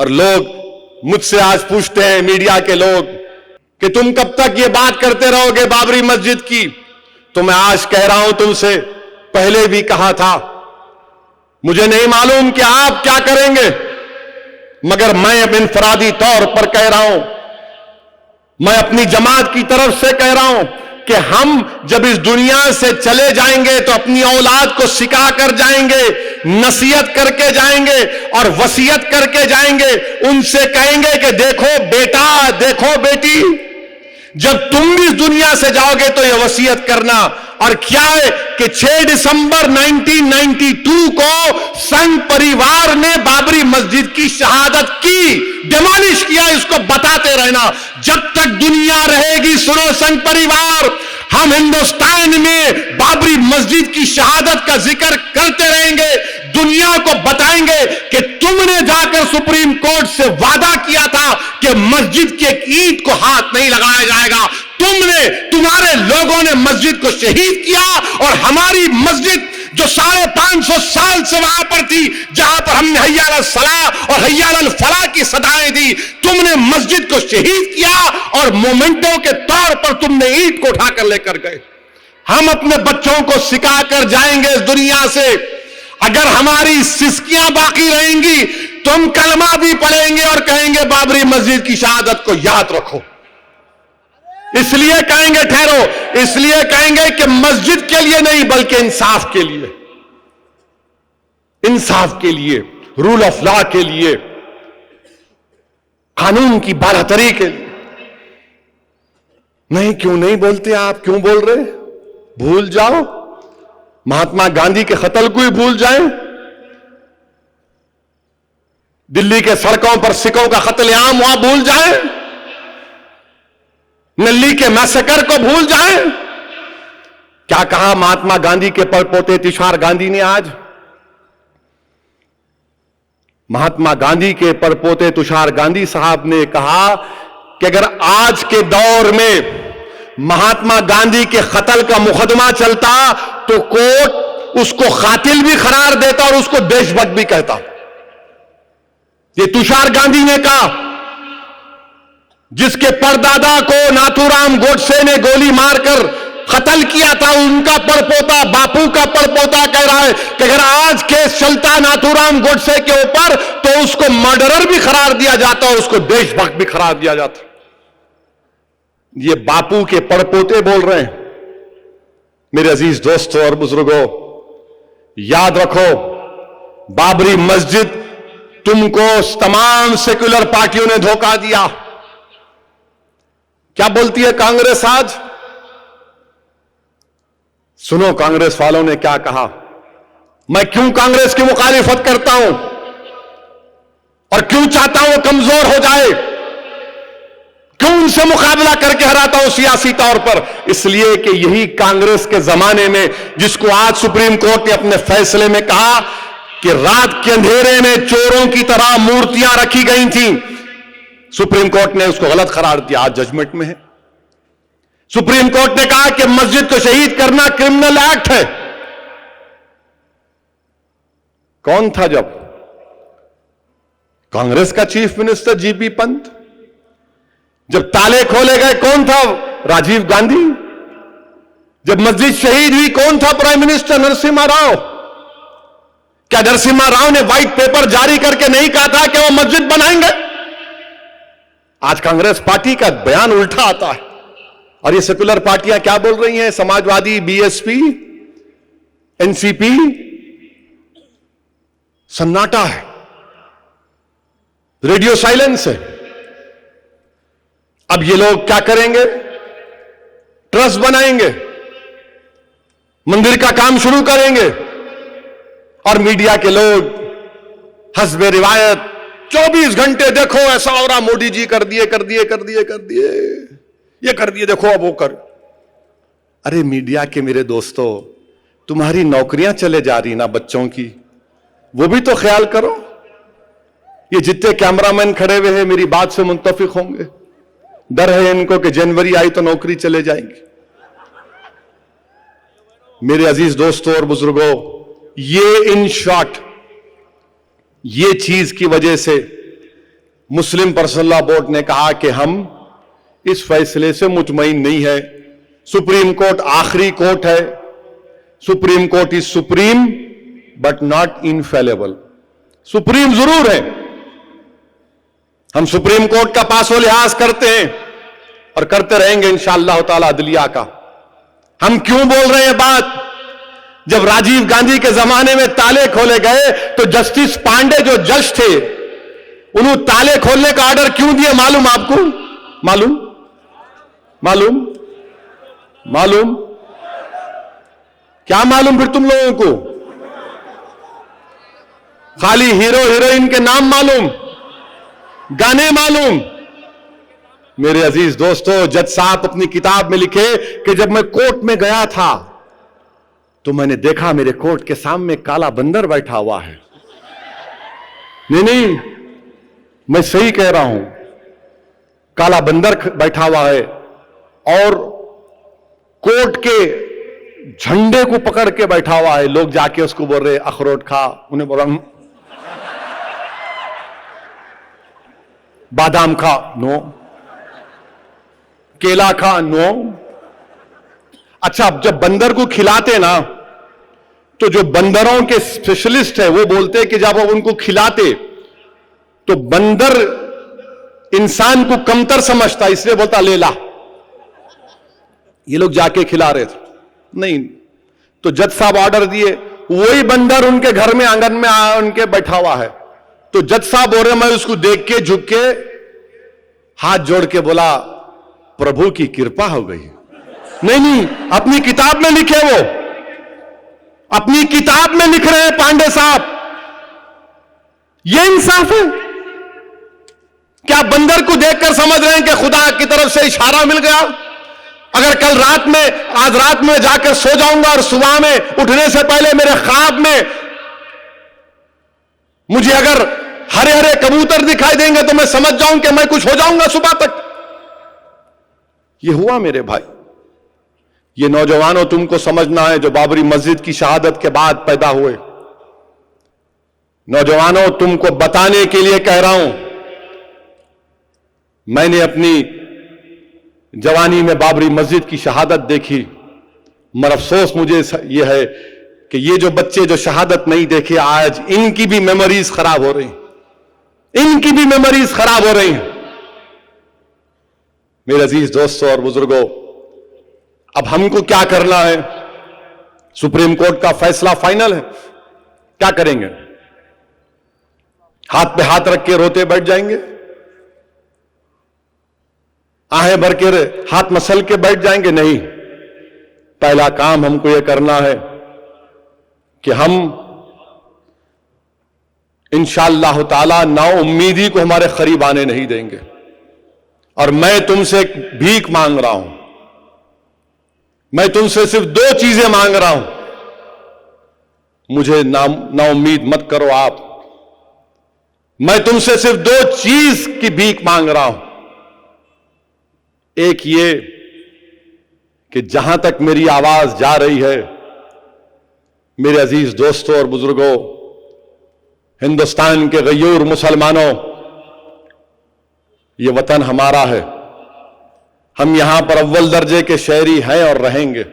और लोग मुझसे आज पूछते हैं, मीडिया के लोग, कि तुम कब तक ये बात करते रहोगे बाबरी मस्जिद की। तो मैं आज कह रहा हूं तुमसे, पहले भी कहा था, मुझे नहीं मालूम कि आप क्या करेंगे, मगर मैं अब इनफरादी तौर पर कह रहा हूं, मैं अपनी जमात की तरफ से कह रहा हूं कि हम जब इस दुनिया से चले जाएंगे तो अपनी औलाद को सिखा कर जाएंगे, नसीहत करके जाएंगे और वसीयत करके जाएंगे। उनसे कहेंगे कि देखो बेटा, देखो बेटी, जब तुम भी इस दुनिया से जाओगे तो यह वसीयत करना। और क्या है कि 6 दिसंबर 1992 को संघ परिवार ने बाबरी मस्जिद की शहादत की, डिमोलिश किया। इसको बताते रहना, जब तक दुनिया रहेगी, सुनो संघ परिवार, हम हिंदुस्तान में बाबरी मस्जिद की शहादत का जिक्र करते रहेंगे, दुनिया को बताएंगे कि तुमने जाकर सुप्रीम कोर्ट से वादा किया था कि मस्जिद की एक ईंट को हाथ नहीं लगाया जाएगा। तुमने, तुम्हारे लोगों ने मस्जिद को शहीद किया और हमारी मस्जिद जो 550 साल से वहां पर थी, जहां पर हमने हय्या अलल सलाह और हय्या अलल फलाह की सदाएं दी, तुमने मस्जिद को शहीद किया और मोमेंटो के तौर पर तुमने ईंट को उठाकर लेकर गए। हम अपने बच्चों को सिखा कर जाएंगे इस दुनिया से। अगर हमारी सिस्कियां बाकी रहेंगी तो हम कलमा भी पढ़ेंगे और कहेंगे बाबरी मस्जिद की शहादत को याद रखो। इसलिए कहेंगे, ठहरो, इसलिए कहेंगे कि मस्जिद के लिए नहीं बल्कि इंसाफ के लिए, इंसाफ के लिए, रूल ऑफ लॉ के लिए, कानून की बारातरी के लिए। नहीं, क्यों नहीं बोलते आप? क्यों बोल रहे? भूल जाओ, महात्मा गांधी के कत्ल को ही भूल जाएं, दिल्ली के सड़कों पर सिखों का कत्लेआम वहां भूल जाएं, नल्ली के मैसेकर को भूल जाएं। क्या कहा महात्मा गांधी के परपोते तुषार गांधी ने आज? महात्मा गांधी के परपोते तुषार गांधी साहब ने कहा कि अगर आज के दौर में महात्मा गांधी के कत्ल का मुकदमा चलता तो कोर्ट उसको कातिल भी करार देता और उसको देशभक्त भी कहता। ये तुषार गांधी ने कहा, जिसके परदादा को नाथूराम गोडसे ने गोली मारकर कत्ल किया था, उनका परपोता, बापू का परपोता कह रहा है कि अगर आज केस चलता नाथूराम गोडसे के ऊपर तो उसको मर्डरर भी करार दिया जाता और उसको देशभक्त भी करार दिया जाता। ये बापू के परपोते बोल रहे हैं। मेरे अजीज दोस्तों और बुजुर्गों, याद रखो, बाबरी मस्जिद तुमको तमाम सेक्युलर पार्टियों ने धोखा दिया। क्या बोलती है कांग्रेस आज? सुनो कांग्रेस वालों ने क्या कहा। मैं क्यों कांग्रेस की मुखालिफत करता हूं और क्यों चाहता हूं कमजोर हो जाए, क्यों उनसे मुकाबला करके हराता हूं सियासी तौर पर? इसलिए कि यही कांग्रेस के जमाने में, जिसको आज सुप्रीम कोर्ट ने अपने फैसले में कहा कि रात के अंधेरे में चोरों की तरह मूर्तियां रखी गई थी, सुप्रीम कोर्ट ने उसको गलत करार दिया, आज जजमेंट में है। सुप्रीम कोर्ट ने कहा कि मस्जिद को शहीद करना क्रिमिनल एक्ट है। कौन था जब? कांग्रेस का चीफ मिनिस्टर जीबी पंत। जब ताले खोले गए कौन था? राजीव गांधी। जब मस्जिद शहीद हुई कौन था प्राइम मिनिस्टर? नरसिम्हा राव। क्या नरसिम्हा राव ने व्हाइट पेपर जारी करके नहीं कहा था कि वो मस्जिद बनाएंगे? आज कांग्रेस पार्टी का बयान उल्टा आता है और ये सेकुलर पार्टियां क्या बोल रही हैं? समाजवादी, बीएसपी, एनसीपी, सन्नाटा है, रेडियो साइलेंस है। अब ये लोग क्या करेंगे? ट्रस्ट बनाएंगे, मंदिर का काम शुरू करेंगे और मीडिया के लोग हस्बे रिवायत 24 घंटे देखो ऐसा हो रहा, मोदी जी कर दिए, कर दिए, कर दिए, कर दिए, ये कर दिए, देखो अब वो कर। अरे मीडिया के मेरे दोस्तों, तुम्हारी नौकरियां चले जा रही ना बच्चों की, वो भी तो ख्याल करो। ये जितने कैमरामैन खड़े हुए हैं मेरी बात से मुत्तफिक होंगे। डर है इनको कि जनवरी आई तो नौकरी चले जाएंगी। मेरे अजीज दोस्तों और बुजुर्गों, ये इन शॉर्ट ये चीज की वजह से मुस्लिम पर्सनल लॉ बोर्ड ने कहा कि हम इस फैसले से मुतमईन नहीं है। सुप्रीम कोर्ट आखिरी कोर्ट है। Supreme court is supreme but not infallible. Supreme जरूर है, हम सुप्रीम कोर्ट का पासो लिहाज करते हैं और करते रहेंगे इंशाअल्लाह ताला अदलिया का। हम क्यों बोल रहे हैं बात? जब राजीव गांधी के जमाने में ताले खोले गए तो जस्टिस पांडे जो जज थे, उन्होंने ताले खोलने का ऑर्डर क्यों दिए मालूम आपको? मालूम मालूम मालूम क्या मालूम फिर तुम लोगों को? खाली हीरो हीरोइन के नाम मालूम, गाने मालूम। मेरे अजीज दोस्तों, जज साहब अपनी किताब में लिखे कि जब मैं कोर्ट में गया था तो मैंने देखा मेरे कोर्ट के सामने काला बंदर बैठा हुआ है। नहीं, मैं सही कह रहा हूं, काला बंदर बैठा हुआ है और कोर्ट के झंडे को पकड़ के बैठा हुआ है। लोग जाके उसको बोल रहे अखरोट खा, उन्हें बोला बादाम खा, नो। केला खा, नो। अच्छा, जब बंदर को खिलाते ना तो जो बंदरों के स्पेशलिस्ट है वो बोलते हैं कि जब आप उनको खिलाते तो बंदर इंसान को कमतर समझता, इसलिए बोलता ले ला। ये लोग जाके खिला रहे थे, नहीं तो जज साहब ऑर्डर दिए, वही बंदर उनके घर में आंगन में उनके बैठा हुआ है। तो जज साहब बोल रहे, मैं उसको देख के झुक के हाथ जोड़ के बोला प्रभु की कृपा हो गई। नहीं, अपनी किताब में लिखे, वो अपनी किताब में लिख रहे हैं पांडे साहब। ये इंसाफ है क्या? बंदर को देखकर समझ रहे हैं कि खुदा की तरफ से इशारा मिल गया? अगर कल रात में, आज रात में जाकर सो जाऊंगा और सुबह में उठने से पहले मेरे ख्वाब में मुझे अगर हरे हरे कबूतर दिखाई देंगे तो मैं समझ जाऊं कि मैं कुछ हो जाऊंगा सुबह तक। ये हुआ मेरे भाई। ये नौजवानों, तुमको समझना है जो बाबरी मस्जिद की शहादत के बाद पैदा हुए। नौजवानों, तुमको बताने के लिए कह रहा हूं, मैंने अपनी जवानी में बाबरी मस्जिद की शहादत देखी, मगर अफसोस मुझे यह है कि ये जो बच्चे जो शहादत नहीं देखे, आज इनकी भी मेमोरीज खराब हो रही हैं, इनकी भी मेमोरीज खराब हो रही हैं। मेरे अजीज दोस्तों और बुजुर्गों, अब हमको क्या करना है? सुप्रीम कोर्ट का फैसला फाइनल है, क्या करेंगे? हाथ पे हाथ रख के रोते बैठ जाएंगे? आहें भर के हाथ मसल के बैठ जाएंगे? नहीं। पहला काम हमको यह करना है कि हम इंशाअल्लाह ताला नाउम्मीदी को हमारे करीब आने नहीं देंगे। और मैं तुमसे एक भीख मांग रहा हूं, मैं तुमसे सिर्फ 2 चीजें मांग रहा हूं। मुझे नाउम्मीद मत करो आप। मैं तुमसे सिर्फ 2 चीज की भीख मांग रहा हूं। एक ये कि जहां तक मेरी आवाज जा रही है, मेरे अजीज दोस्तों और बुजुर्गों, हिंदुस्तान के गयूर मुसलमानों, ये वतन हमारा है। हम यहां पर अव्वल दर्जे के शहरी हैं और रहेंगे।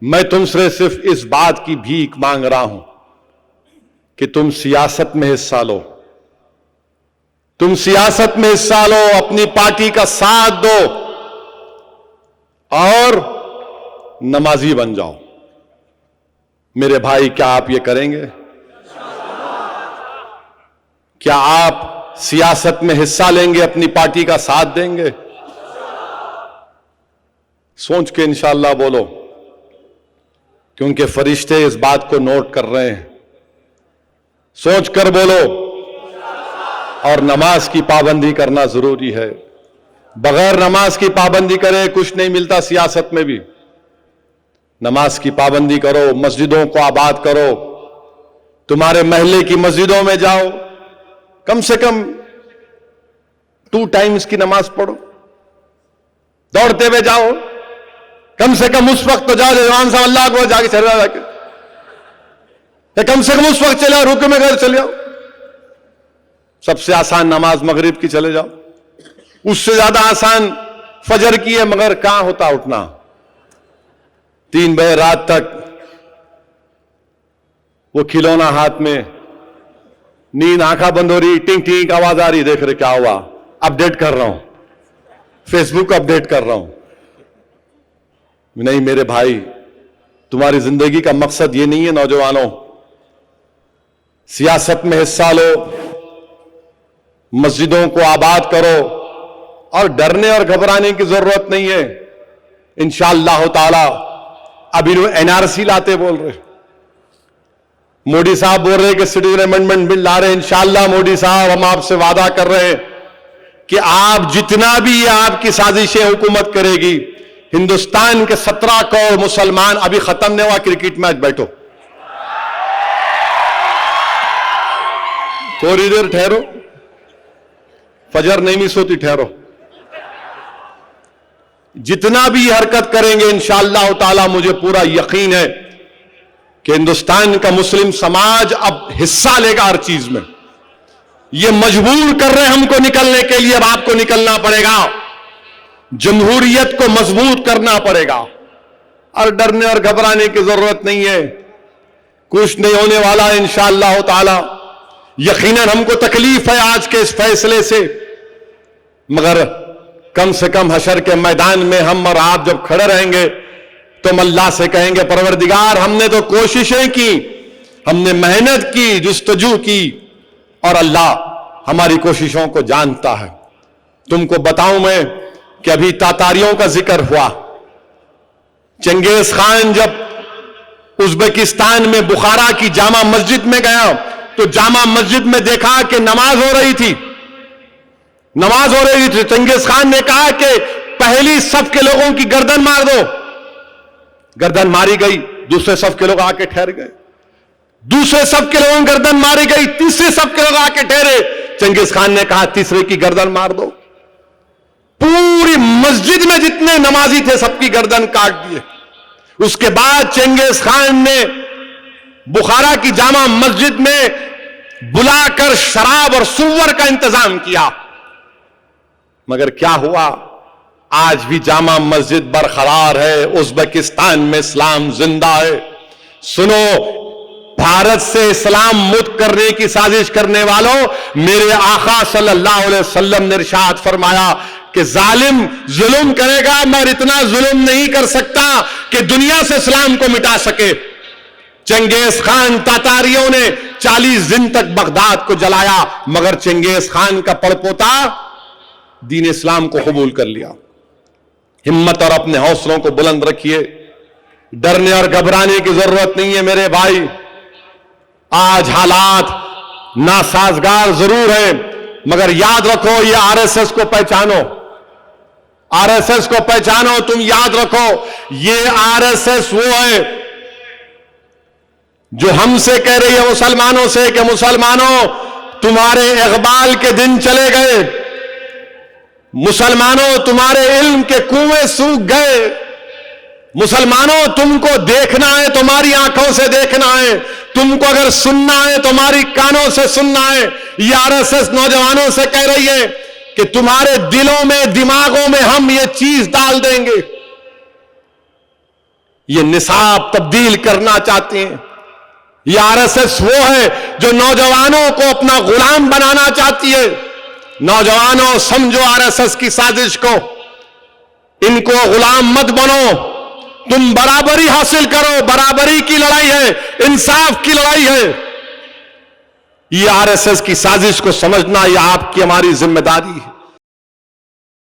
मैं तुमसे सिर्फ इस बात की भीख मांग रहा हूं कि तुम सियासत में हिस्सा लो। तुम सियासत में हिस्सा लो, अपनी पार्टी का साथ दो और नमाजी बन जाओ। मेरे भाई, क्या आप ये करेंगे? क्या आप सियासत में हिस्सा लेंगे, अपनी पार्टी का साथ देंगे? सोच के इंशाअल्लाह बोलो, क्योंकि फरिश्ते इस बात को नोट कर रहे हैं। सोच कर बोलो। और नमाज की पाबंदी करना जरूरी है। बगैर नमाज की पाबंदी करे कुछ नहीं मिलता। सियासत में भी नमाज की पाबंदी करो, मस्जिदों को आबाद करो। तुम्हारे महल्ले की मस्जिदों में जाओ, कम से कम 2 टाइम्स की नमाज पढ़ो। दौड़ते हुए जाओ, कम से कम उस वक्त तो जाओ जवान साहब अल्लाह को जाके चले जाके, कम से कम उस वक्त चले आओ, रुके में घर चले आओ। सबसे आसान नमाज मगरिब की चले जाओ, उससे ज्यादा आसान फजर की है, मगर कहां होता उठना। 3 बजे रात तक वो खिलौना हाथ में, नींद आंखा बंद हो रही, टिंग टिंग आवाज आ रही, देख रहे क्या हुआ, अपडेट कर रहा हूं, फेसबुक अपडेट कर रहा हूं। नहीं मेरे भाई, तुम्हारी जिंदगी का मकसद ये नहीं है नौजवानों। सियासत में हिस्सा लो, मस्जिदों को आबाद करो, और डरने और घबराने की जरूरत नहीं है। इंशाअल्लाह ताला अभी एनआरसी लाते बोल रहे, मोदी साहब बोल रहे कि सिटीजन अमेंडमेंट बिल ला रहे। इंशाअल्लाह मोदी साहब, हम आपसे वादा कर रहे हैं कि आप जितना भी ये आपकी साजिशें हुकूमत करेगी, हिंदुस्तान के 17 करोड़ मुसलमान, अभी खत्म नहीं हुआ क्रिकेट मैच, बैठो थोड़ी देर ठहरो, फजर नहीं मिस होती, ठहरो। जितना भी हरकत करेंगे इंशाअल्लाह ताला, मुझे पूरा यकीन है कि हिंदुस्तान का मुस्लिम समाज अब हिस्सा लेगा हर चीज में। ये मजबूर कर रहे हैं हमको निकलने के लिए, अब आपको निकलना पड़ेगा। जमहूरियत को मजबूत करना पड़ेगा, और डरने और घबराने की जरूरत नहीं है। कुछ नहीं होने वाला है इंशाअल्लाह ताला। यकीनन हमको तकलीफ है आज के इस फैसले से, मगर कम से कम हशर के मैदान में हम और आप जब खड़े रहेंगे तो हम अल्लाह से कहेंगे, परवरदिगार हमने तो कोशिशें की, हमने मेहनत की, जुस्तजू की, और अल्लाह हमारी कोशिशों को जानता है। तुमको बताऊं मैं कि अभी तातारियों का जिक्र हुआ। चंगेज खान जब उज्बेकिस्तान में बुखारा की जामा मस्जिद में गया तो जामा मस्जिद में देखा कि नमाज हो रही थी। चंगेज खान ने कहा कि पहली सफ के लोगों की गर्दन मार दो। गर्दन मारी गई, दूसरे सफ के लोग आके ठहर गए, दूसरे सफ के लोगों की गर्दन मारी गई, तीसरे सफ के लोग आके ठहरे। चंगेज खान ने कहा तीसरे की गर्दन मार दो। पूरी मस्जिद में जितने नमाजी थे सबकी गर्दन काट दिए। उसके बाद चंगेज खान ने बुखारा की जामा मस्जिद में बुलाकर शराब और सुअर का इंतजाम किया, मगर क्या हुआ, आज भी जामा मस्जिद बरकरार है। उज्बेकिस्तान में इस्लाम जिंदा है। सुनो, भारत से इस्लाम मुक्त करने की साजिश करने वालों, मेरे आका सल्लल्लाहु अलैहि वसल्लम ने इरशाद फरमाया कि जालिम जुल्म करेगा मगर इतना जुल्म नहीं कर सकता कि दुनिया से इस्लाम को मिटा सके। चंगेज खान, तातारियों ने 40 दिन तक बगदाद को जलाया, मगर चंगेज खान का पड़पोता दीन इस्लाम को कबूल कर लिया। हिम्मत और अपने हौसलों को बुलंद रखिए, डरने और घबराने की जरूरत नहीं है मेरे भाई। आज हालात नासाजगार जरूर है, मगर याद रखो, ये आरएसएस को पहचानो, आरएसएस को पहचानो। तुम याद रखो, ये आरएसएस वो है जो हमसे कह रही है मुसलमानों से कि मुसलमानों तुम्हारे इकबाल के दिन चले गए, मुसलमानों तुम्हारे इल्म के कुएं सूख गए, मुसलमानों तुमको देखना है तुम्हारी आंखों से देखना है, तुमको अगर सुनना है तुम्हारी कानों से सुनना है। ये आरएसएस नौजवानों से कह रही है कि तुम्हारे दिलों में, दिमागों में हम ये चीज डाल देंगे। ये निसाब तब्दील करना चाहते हैं। ये आरएसएस वो है जो नौजवानों को अपना गुलाम बनाना चाहती है। नौजवानों समझो आरएसएस की साजिश को, इनको गुलाम मत बनो, तुम बराबरी हासिल करो। बराबरी की लड़ाई है, इंसाफ की लड़ाई है। ये आरएसएस की साजिश को समझना, ये आपकी हमारी जिम्मेदारी है।